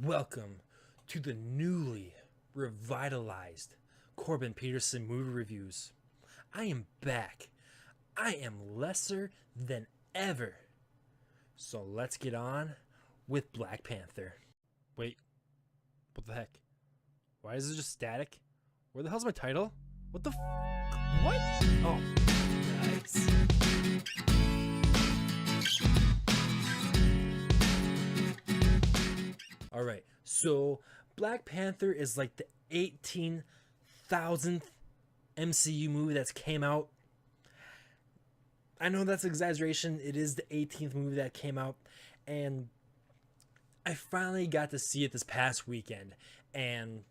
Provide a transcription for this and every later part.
Welcome to the newly revitalized Corbin Peterson movie reviews. I am back. I am lesser than ever. So let's get on with Black Panther. Wait, what the heck? Why is it just static? Where the hell's my title? What the what? Oh, nice. Alright, so Black Panther is like the 18,000th MCU movie that's came out. I know that's an exaggeration. It is the 18th movie that came out. And I finally got to see it this past weekend. And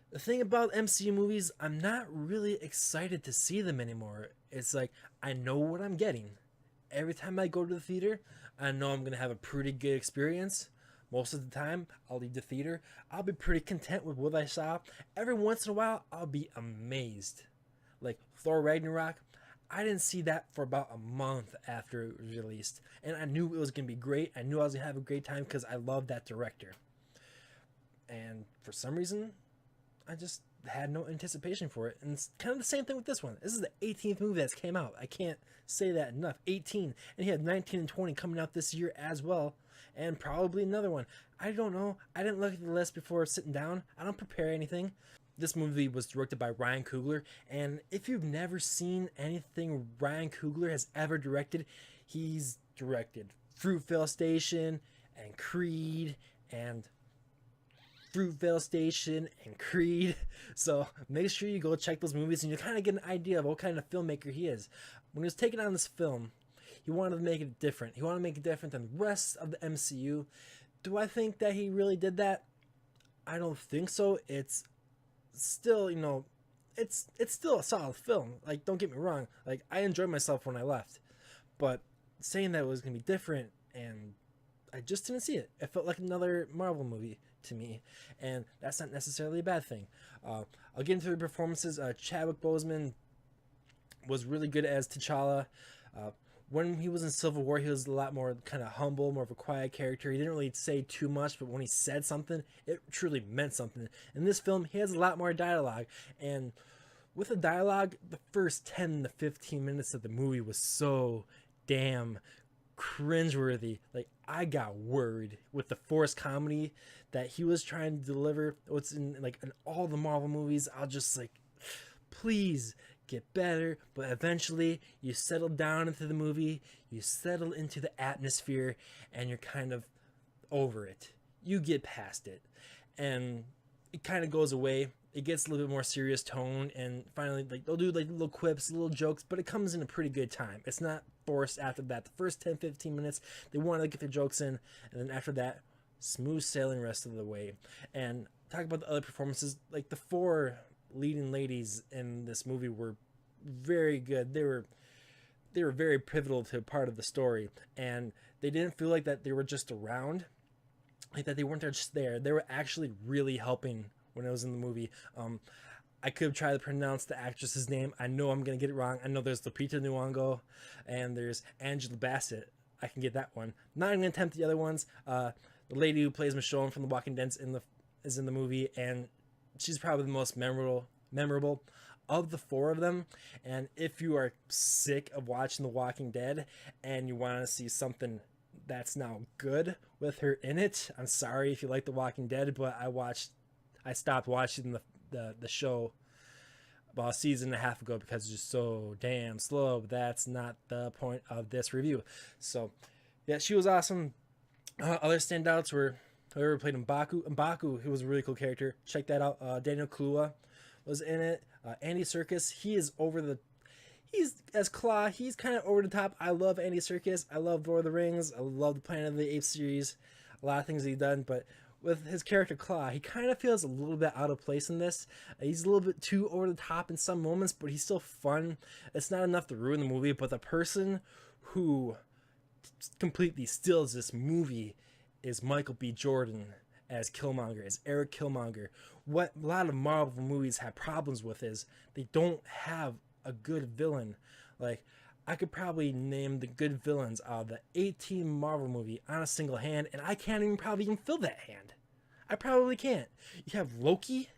the thing about MCU movies, I'm not really excited to see them anymore. It's like, I know what I'm getting. Every time I go to the theater, I know I'm going to have a pretty good experience. Most of the time, I'll leave the theater. I'll be pretty content with what I saw. Every once in a while, I'll be amazed. Like Thor Ragnarok, I didn't see that for about a month after it was released. And I knew it was going to be great. I knew I was going to have a great time because I love that director. And for some reason, I just had no anticipation for it. And it's kind of the same thing with this one. This is the 18th movie that's came out. I can't say that enough. 18. And he had 19 and 20 coming out this year as well. And probably another one. I don't know. I didn't look at the list before sitting down. I don't prepare anything. This movie was directed by Ryan Coogler. And if you've never seen anything Ryan Coogler has ever directed, he's directed Fruitvale Station and Creed and Fruitvale Station and Creed. So make sure you go check those movies and you kind of get an idea of what kind of filmmaker he is. When he was taking on this film, he wanted to make it different. He wanted to make it different than the rest of the MCU. Do I think that he really did that? I don't think so. It's still, it's still a solid film. Like, don't get me wrong. Like, I enjoyed myself when I left. But saying that it was going to be different, and I just didn't see it. It felt like another Marvel movie to me. And that's not necessarily a bad thing. I'll get into the performances. Chadwick Boseman was really good as T'Challa. When he was in Civil War, he was a lot more kind of humble, more of a quiet character. He didn't really say too much, but when he said something, it truly meant something. In this film, he has a lot more dialogue. And with the dialogue, the first 10 to 15 minutes of the movie was so damn cringeworthy. Like, I got worried with the forced comedy that he was trying to deliver. What's in all the Marvel movies, I'll just like, please get better. But eventually you settle down into the movie, you settle into the atmosphere, and you're kind of over it. You get past it and it kind of goes away. It gets a little bit more serious tone, and finally, like, they'll do like little quips, little jokes, but it comes in a pretty good time. It's not forced after that. The first 10-15 minutes, they want to get their jokes in, and then after that, smooth sailing rest of the way. And talk about the other performances, like the four leading ladies in this movie were very good. They were very pivotal to part of the story, and they didn't feel like that they were just around, like that they weren't just there. They were actually really helping when I was in the movie. I could try to pronounce the actress's name. I know I'm gonna get it wrong. I know there's Lupita Nyong'o and there's Angela Bassett. I can get that one. Not even gonna attempt the other ones. The lady who plays Michonne from The Walking Dead is in the movie, and she's probably the most memorable of the four of them. And if you are sick of watching The Walking Dead and you want to see something that's now good with her in it, I'm sorry if you like The Walking Dead, but I stopped watching the show about a season and a half ago because it's just so damn slow. But that's not the point of this review. So yeah, she was awesome. Other standouts were whoever played M'Baku. M'Baku, who was a really cool character. Check that out. Daniel Kaluuya was in it. Andy Serkis, he's as Claw. He's kind of over the top. I love Andy Serkis. I love Lord of the Rings. I love the Planet of the Apes series. A lot of things he's done, but with his character Claw, he kind of feels a little bit out of place in this. He's a little bit too over the top in some moments, but he's still fun. It's not enough to ruin the movie, but the person who completely steals this movie is Michael B. Jordan as Killmonger, as Eric Killmonger. What a lot of Marvel movies have problems with is they don't have a good villain. Like, I could probably name the good villains of the 18 Marvel movie on a single hand, and I can't even probably even fill that hand. I probably can't. You have Loki,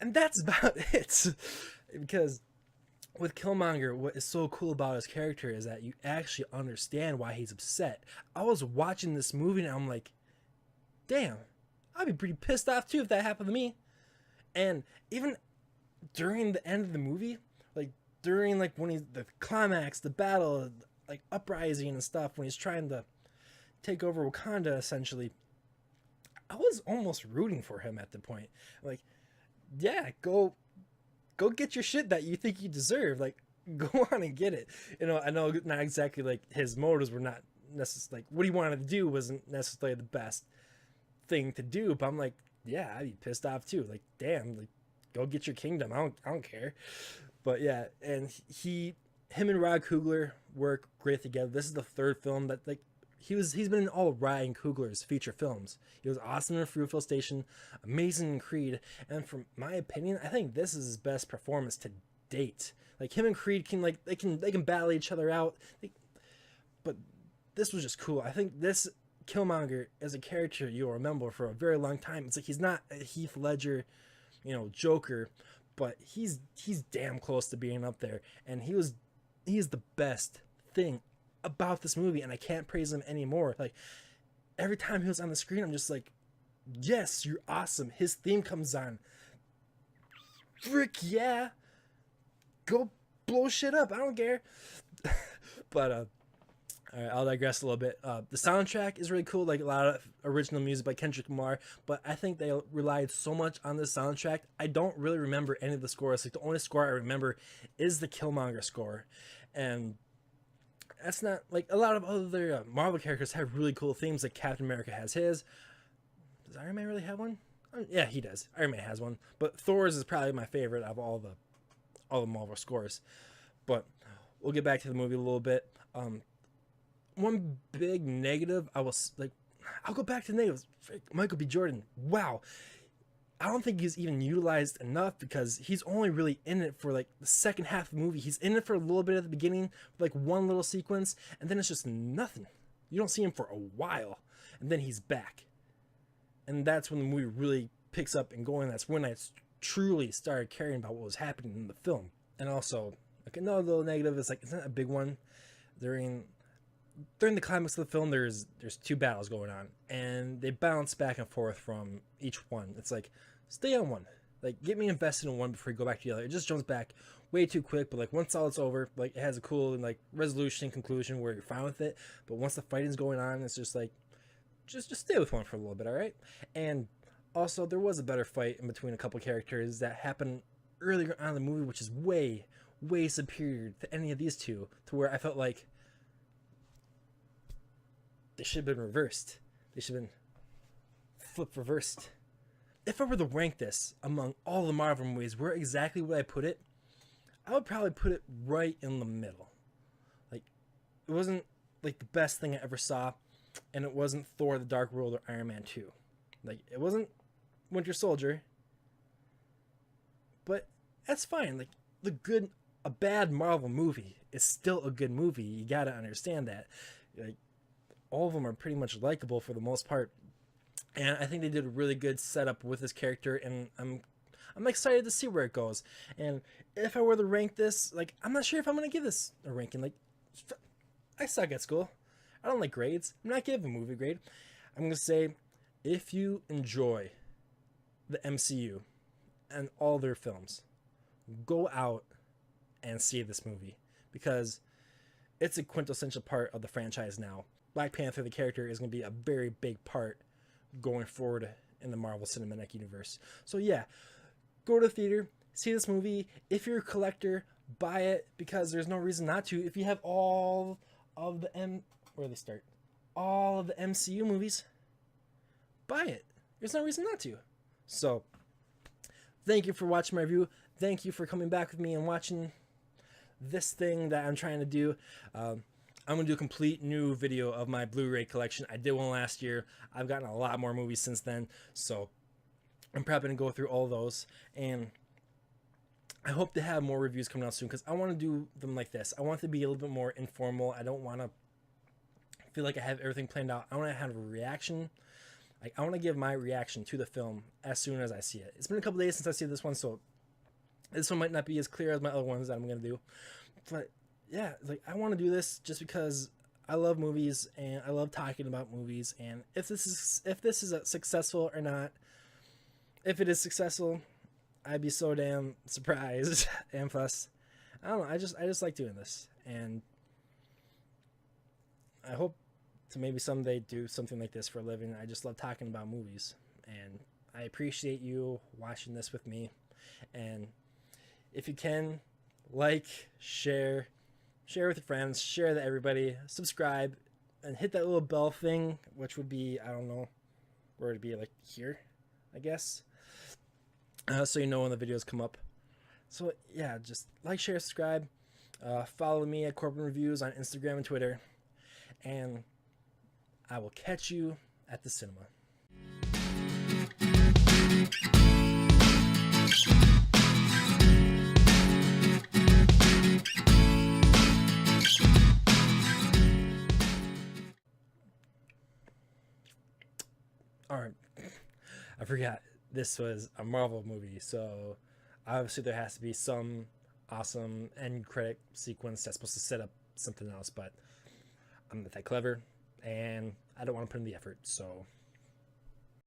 and that's about it. Because with Killmonger, what is so cool about his character is that you actually understand why he's upset. I was watching this movie and I'm like, damn, I'd be pretty pissed off too if that happened to me. And even during the end of the movie, like during like when he's the climax, the battle, like uprising and stuff, when he's trying to take over Wakanda essentially, I was almost rooting for him at the point. Like, yeah, go get your shit that you think you deserve. Like, go on and get it. You know, I know not exactly like his motives were not necessarily like what he wanted to do wasn't necessarily the best thing to do, but I'm like, yeah, I'd be pissed off too. Like, damn, like, go get your kingdom. I don't care. But yeah, and him and Ryan Coogler work great together. This is the third film that like he's been in all of Ryan Coogler's feature films. He was awesome in Fruitvale Station, amazing in Creed, and from my opinion, I think this is his best performance to date. Like him and Creed can like they can battle each other out, but this was just cool. I think this Killmonger as a character you'll remember for a very long time. It's like he's not a Heath Ledger, you know, Joker, but he's damn close to being up there, and he is the best thing about this movie, and I can't praise him anymore. Like every time he was on the screen, I'm just like, yes, you're awesome. His theme comes on, frick yeah, go blow shit up. I don't care. But all right, I'll digress a little bit. The soundtrack is really cool, like a lot of original music by Kendrick Lamar, but I think they relied so much on the soundtrack. I don't really remember any of the scores. Like the only score I remember is the Killmonger score, and that's not like a lot of other Marvel characters have really cool themes. Like Captain America has his. Does Iron Man really have one? Yeah, he does. Iron Man has one, but Thor's is probably my favorite of all the Marvel scores. But we'll get back to the movie a little bit. One big negative, I'll go back to negatives. Michael B. Jordan. Wow. I don't think he's even utilized enough because he's only really in it for like the second half of the movie. He's in it for a little bit at the beginning, like one little sequence, and then it's just nothing. You don't see him for a while, and then he's back. And that's when the movie really picks up and going. That's when I truly started caring about what was happening in the film. And also, like another little negative is like, it's not a big one. During the climax of the film, there's two battles going on, and they bounce back and forth from each one. It's like, stay on one, like get me invested in one before you go back to the other. It just jumps back way too quick, but like once all it's over, like it has a cool like resolution conclusion where you're fine with it. But once the fighting's going on, it's just like just stay with one for a little bit, all right? And also there was a better fight in between a couple characters that happened earlier on in the movie, which is way superior to any of these two, to where I felt like they should have been reversed. They should have been reversed. If I were to rank this among all the Marvel movies, where exactly would I put it? I would probably put it right in the middle. Like, it wasn't like the best thing I ever saw, and it wasn't Thor: The Dark World or Iron Man 2. Like, it wasn't Winter Soldier, but that's fine. Like, a bad Marvel movie is still a good movie. You gotta understand that. Like, all of them are pretty much likable for the most part, and I think they did a really good setup with this character, and I'm excited to see where it goes. And if I were to rank this, like, I'm not sure if I'm gonna give this a ranking. Like, I suck at school. I don't like grades. I'm not giving a movie a grade. I'm gonna say, if you enjoy the MCU and all their films, go out and see this movie, because it's a quintessential part of the franchise now. Black Panther, the character, is going to be a very big part going forward in the Marvel Cinematic Universe. So yeah, go to the theater, see this movie. If you're a collector, buy it, because there's no reason not to. If you have all of the all of the MCU movies, buy it. There's no reason not to. So, thank you for watching my review. Thank you for coming back with me and watching this thing that I'm trying to do. I'm going to do a complete new video of my Blu-ray collection. I did one last year. I've gotten a lot more movies since then, so I'm probably going to go through all those. And I hope to have more reviews coming out soon, because I want to do them like this. I want it to be a little bit more informal. I don't want to feel like I have everything planned out. I want to have a reaction. Like, I want to give my reaction to the film as soon as I see it. It's been a couple days since I see this one, so this one might not be as clear as my other ones that I'm going to do. But yeah, like, I want to do this just because I love movies and I love talking about movies. And if this is successful or not, if it is successful, I'd be so damn surprised. And plus, I don't know, I just like doing this, and I hope to maybe someday do something like this for a living. I just love talking about movies, and I appreciate you watching this with me. And if you can, like, share with your friends, share to everybody, subscribe, and hit that little bell thing, which would be, I don't know, where it'd be, like here, I guess, so you know when the videos come up. So yeah, just like, share, subscribe, follow me at Corbin Reviews on Instagram and Twitter, and I will catch you at the cinema. Alright, I forgot this was a Marvel movie, so obviously there has to be some awesome end credit sequence that's supposed to set up something else, but I'm not that clever and I don't want to put in the effort, so